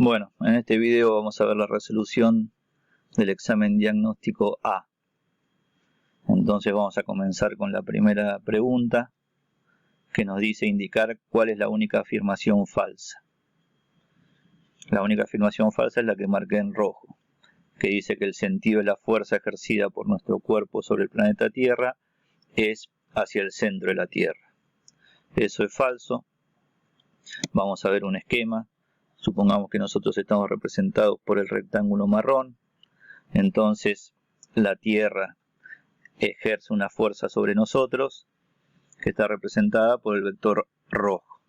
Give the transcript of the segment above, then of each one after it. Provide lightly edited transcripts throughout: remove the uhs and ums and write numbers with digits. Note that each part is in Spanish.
Bueno, en este video vamos a ver la resolución del examen diagnóstico A. Entonces vamos a comenzar con la primera pregunta, que nos dice indicar cuál es la única afirmación falsa. La única afirmación falsa es la que marqué en rojo, que dice que el sentido de la fuerza ejercida por nuestro cuerpo sobre el planeta Tierra es hacia el centro de la Tierra. Eso es falso. Vamos a ver un esquema. Supongamos que nosotros estamos representados por el rectángulo marrón. Entonces la Tierra ejerce una fuerza sobre nosotros que está representada por el vector rojo.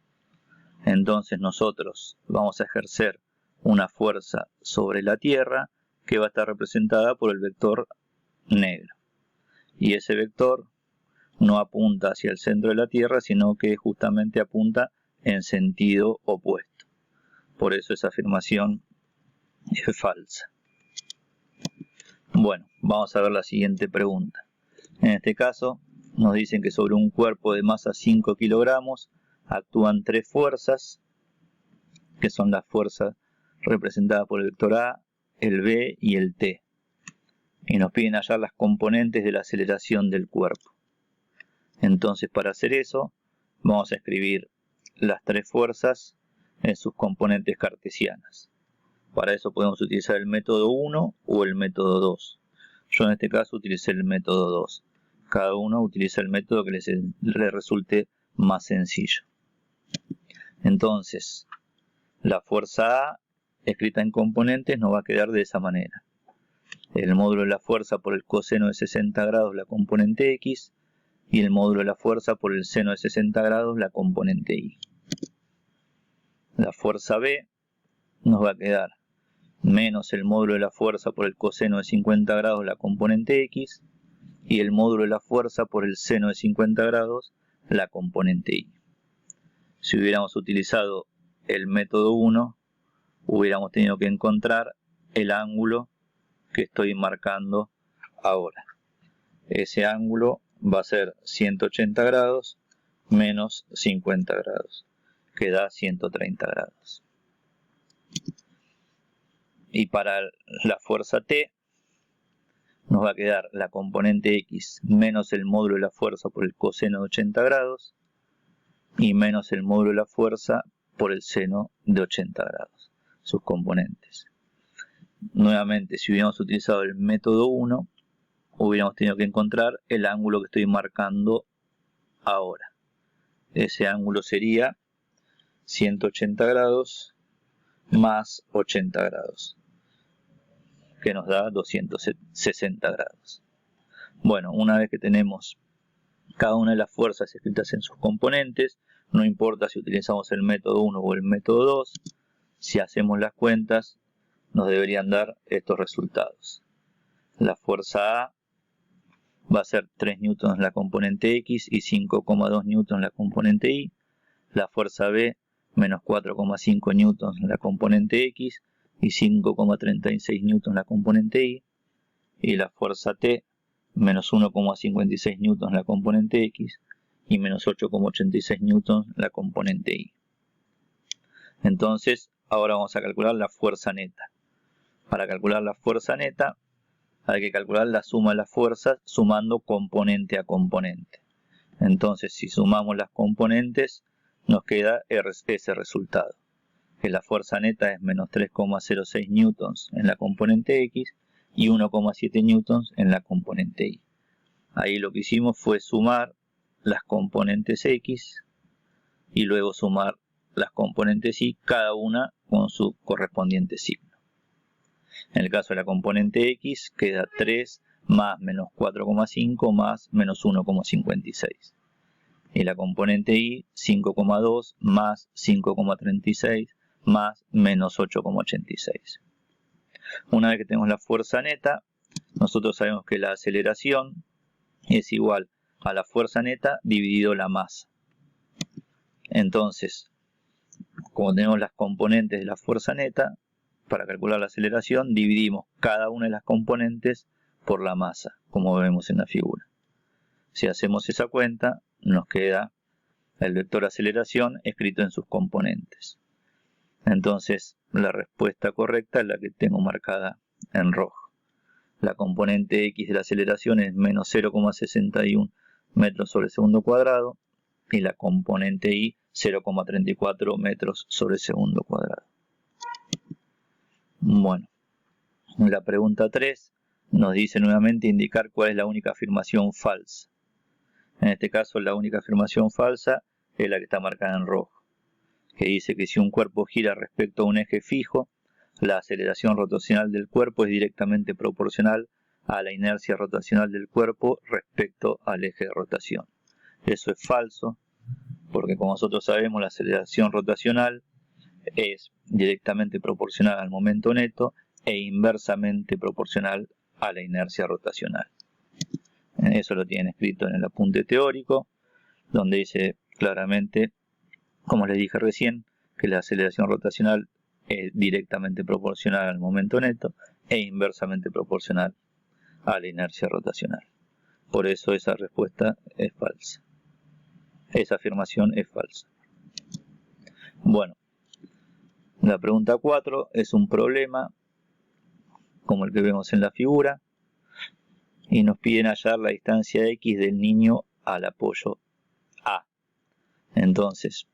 Entonces nosotros vamos a ejercer una fuerza sobre la Tierra que va a estar representada por el vector negro. Y ese vector no apunta hacia el centro de la Tierra, sino que justamente apunta en sentido opuesto. Por eso esa afirmación es falsa. Bueno, vamos a ver la siguiente pregunta. En este caso nos dicen que sobre un cuerpo de masa 5 kilogramos actúan tres fuerzas, que son las fuerzas representadas por el vector A, el B y el T. Y nos piden hallar las componentes de la aceleración del cuerpo. Entonces, para hacer eso, vamos a escribir las tres fuerzas en sus componentes cartesianas. Para eso podemos utilizar el método 1 o el método 2. Yo en este caso utilicé el método 2. Cada uno utiliza el método que le resulte más sencillo. Entonces, la fuerza A, escrita en componentes, nos va a quedar de esa manera. El módulo de la fuerza por el coseno de 60 grados, la componente X, y el módulo de la fuerza por el seno de 60 grados, la componente Y. La fuerza B nos va a quedar menos el módulo de la fuerza por el coseno de 50 grados, la componente X, y el módulo de la fuerza por el seno de 50 grados, la componente Y. Si hubiéramos utilizado el método 1, hubiéramos tenido que encontrar el ángulo que estoy marcando ahora. Ese ángulo va a ser 180 grados menos 50 grados, que da 130 grados. Y para la fuerza T nos va a quedar la componente X menos el módulo de la fuerza por el coseno de 80 grados y menos el módulo de la fuerza por el seno de 80 grados, sus componentes. Nuevamente, si hubiéramos utilizado el método 1, hubiéramos tenido que encontrar el ángulo que estoy marcando ahora. Ese ángulo sería 180 grados más 80 grados, que nos da 260 grados. Bueno, una vez que tenemos cada una de las fuerzas escritas en sus componentes, no importa si utilizamos el método 1 o el método 2, si hacemos las cuentas, nos deberían dar estos resultados. La fuerza A va a ser 3 newtons la componente X y 5,2 newtons la componente Y. La fuerza B, menos 4,5 newtons la componente X y 5,36 newtons la componente Y. Y la fuerza T, menos 1,56 newtons la componente X y menos 8,86 newtons la componente Y. Entonces, ahora vamos a calcular la fuerza neta. Para calcular la fuerza neta, hay que calcular la suma de las fuerzas sumando componente a componente. Entonces, si sumamos las componentes, nos queda ese resultado, que la fuerza neta es menos 3,06 newtons en la componente X y 1,7 newtons en la componente Y. Ahí lo que hicimos fue sumar las componentes X y luego sumar las componentes Y, cada una con su correspondiente signo. En el caso de la componente X queda 3 más menos 4,5 más menos 1,56. Y la componente Y, 5,2 más 5,36 más menos 8,86. Una vez que tenemos la fuerza neta, nosotros sabemos que la aceleración es igual a la fuerza neta dividido la masa. Entonces, como tenemos las componentes de la fuerza neta, para calcular la aceleración dividimos cada una de las componentes por la masa, como vemos en la figura. Si hacemos esa cuenta, nos queda el vector aceleración escrito en sus componentes. Entonces, la respuesta correcta es la que tengo marcada en rojo. La componente X de la aceleración es menos 0,61 metros sobre segundo cuadrado y la componente Y 0,34 metros sobre segundo cuadrado. Bueno, la pregunta 3 nos dice nuevamente indicar cuál es la única afirmación falsa. En este caso la única afirmación falsa es la que está marcada en rojo, que dice que si un cuerpo gira respecto a un eje fijo, la aceleración rotacional del cuerpo es directamente proporcional a la inercia rotacional del cuerpo respecto al eje de rotación. Eso es falso, porque como nosotros sabemos, la aceleración rotacional es directamente proporcional al momento neto e inversamente proporcional a la inercia rotacional. Eso lo tienen escrito en el apunte teórico, donde dice claramente, como les dije recién, que la aceleración rotacional es directamente proporcional al momento neto e inversamente proporcional a la inercia rotacional. Por eso esa respuesta es falsa. Esa afirmación es falsa. Bueno, la pregunta 4 es un problema como el que vemos en la figura y nos piden hallar la distancia X del niño al apoyo A. Entonces,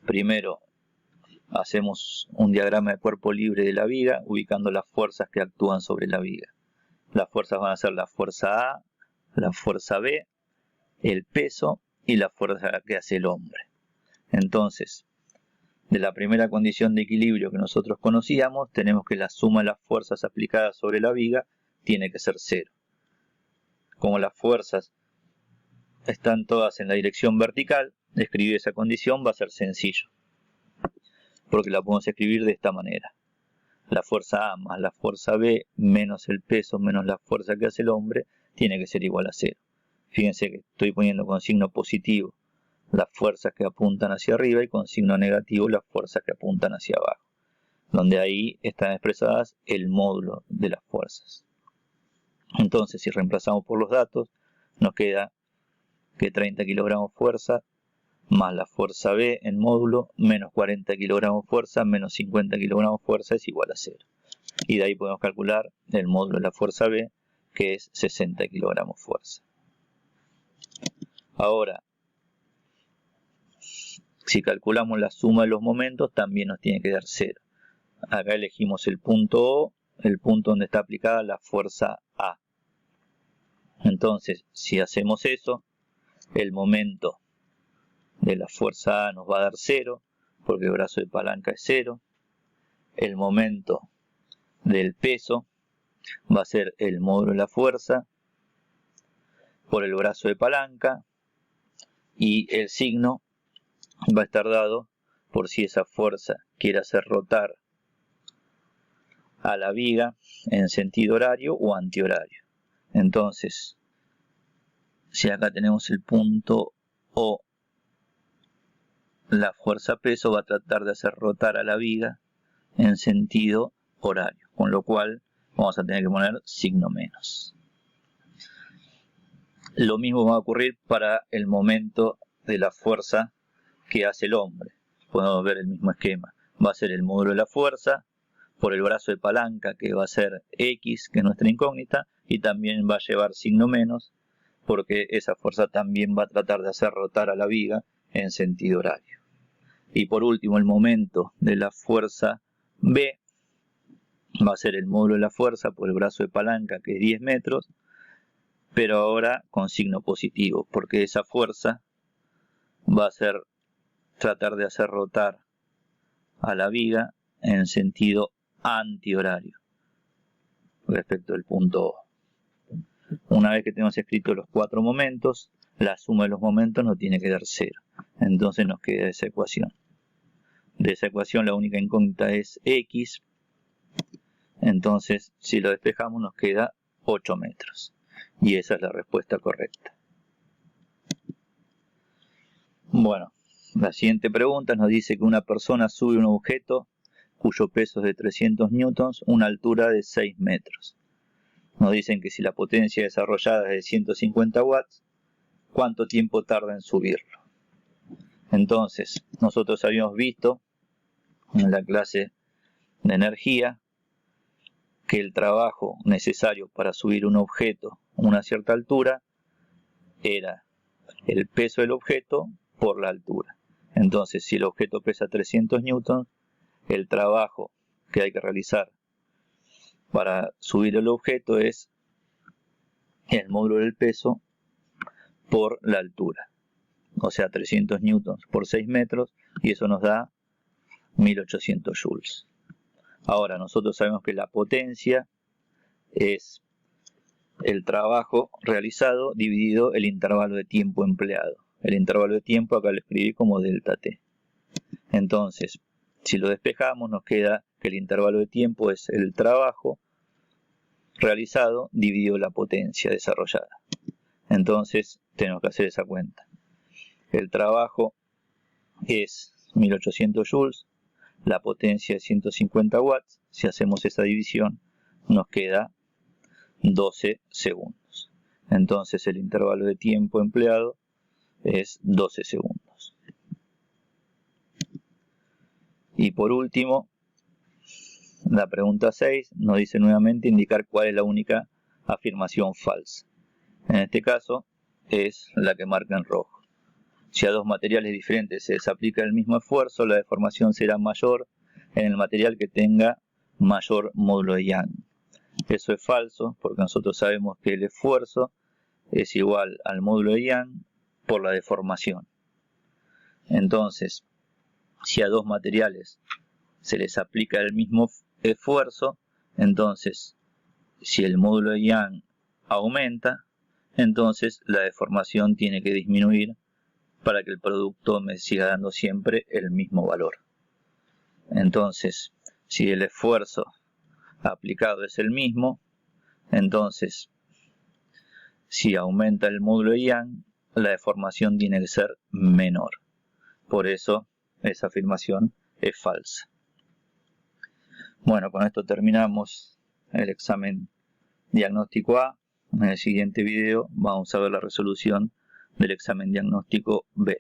primero hacemos un diagrama de cuerpo libre de la viga ubicando las fuerzas que actúan sobre la viga. Las fuerzas van a ser la fuerza A, la fuerza B, el peso y la fuerza que hace el hombre. Entonces, de la primera condición de equilibrio que nosotros conocíamos, tenemos que la suma de las fuerzas aplicadas sobre la viga tiene que ser 0. Como las fuerzas están todas en la dirección vertical, escribir esa condición va a ser sencillo, porque la podemos escribir de esta manera. La fuerza A más la fuerza B menos el peso menos la fuerza que hace el hombre tiene que ser igual a 0. Fíjense que estoy poniendo con signo positivo las fuerzas que apuntan hacia arriba y con signo negativo las fuerzas que apuntan hacia abajo, donde ahí están expresadas el módulo de las fuerzas. Entonces, si reemplazamos por los datos, nos queda que 30 kilogramos fuerza más la fuerza B en módulo menos 40 kilogramos fuerza menos 50 kilogramos fuerza es igual a 0. Y de ahí podemos calcular el módulo de la fuerza B, que es 60 kilogramos fuerza. Ahora, si calculamos la suma de los momentos, también nos tiene que dar 0. Acá elegimos el punto O, el punto donde está aplicada la fuerza A. Entonces, si hacemos eso, el momento de la fuerza A nos va a dar 0, porque el brazo de palanca es 0. El momento del peso va a ser el módulo de la fuerza por el brazo de palanca, y el signo va a estar dado por si esa fuerza quiere hacer rotar a la viga en sentido horario o antihorario. Entonces, si acá tenemos el punto O, la fuerza peso va a tratar de hacer rotar a la viga en sentido horario, con lo cual vamos a tener que poner signo menos. Lo mismo va a ocurrir para el momento de la fuerza que hace el hombre. Podemos ver el mismo esquema. Va a ser el módulo de la fuerza por el brazo de palanca, que va a ser X, que es nuestra incógnita, y también va a llevar signo menos, porque esa fuerza también va a tratar de hacer rotar a la viga en sentido horario. Y por último, el momento de la fuerza B va a ser el módulo de la fuerza por el brazo de palanca, que es 10 metros, pero ahora con signo positivo, porque esa fuerza va a ser tratar de hacer rotar a la viga en sentido antihorario respecto del punto O. Una vez que tenemos escrito los 4 momentos, la suma de los momentos nos tiene que dar 0. Entonces nos queda esa ecuación. De esa ecuación la única incógnita es X. Entonces, si lo despejamos, nos queda 8 metros. Y esa es la respuesta correcta. Bueno, la siguiente pregunta nos dice que una persona sube un objeto cuyo peso es de 300 newtons, una altura de 6 metros. Nos dicen que si la potencia desarrollada es de 150 watts, ¿cuánto tiempo tarda en subirlo? Entonces, nosotros habíamos visto en la clase de energía, que el trabajo necesario para subir un objeto a una cierta altura era el peso del objeto por la altura. Entonces, si el objeto pesa 300 newtons, el trabajo que hay que realizar para subir el objeto es el módulo del peso por la altura. O sea, 300 newtons por 6 metros, y eso nos da 1800 joules. Ahora, nosotros sabemos que la potencia es el trabajo realizado dividido el intervalo de tiempo empleado. El intervalo de tiempo acá lo escribí como delta T. Entonces, si lo despejamos, nos queda que el intervalo de tiempo es el trabajo realizado dividido la potencia desarrollada. Entonces, tenemos que hacer esa cuenta. El trabajo es 1800 joules, la potencia es 150 watts. Si hacemos esa división, nos queda 12 segundos. Entonces, el intervalo de tiempo empleado es 12 segundos. Y por último, la pregunta 6 nos dice nuevamente indicar cuál es la única afirmación falsa. En este caso es la que marca en rojo. Si a dos materiales diferentes se les aplica el mismo esfuerzo, la deformación será mayor en el material que tenga mayor módulo de Young. Eso es falso, porque nosotros sabemos que el esfuerzo es igual al módulo de Young por la deformación. Entonces, si a dos materiales se les aplica el mismo esfuerzo, entonces, si el módulo de Young aumenta, entonces la deformación tiene que disminuir para que el producto me siga dando siempre el mismo valor. Entonces, si el esfuerzo aplicado es el mismo, entonces, si aumenta el módulo de Young, la deformación tiene que ser menor. Por eso, esa afirmación es falsa. Bueno, con esto terminamos el examen diagnóstico A. En el siguiente video vamos a ver la resolución del examen diagnóstico B.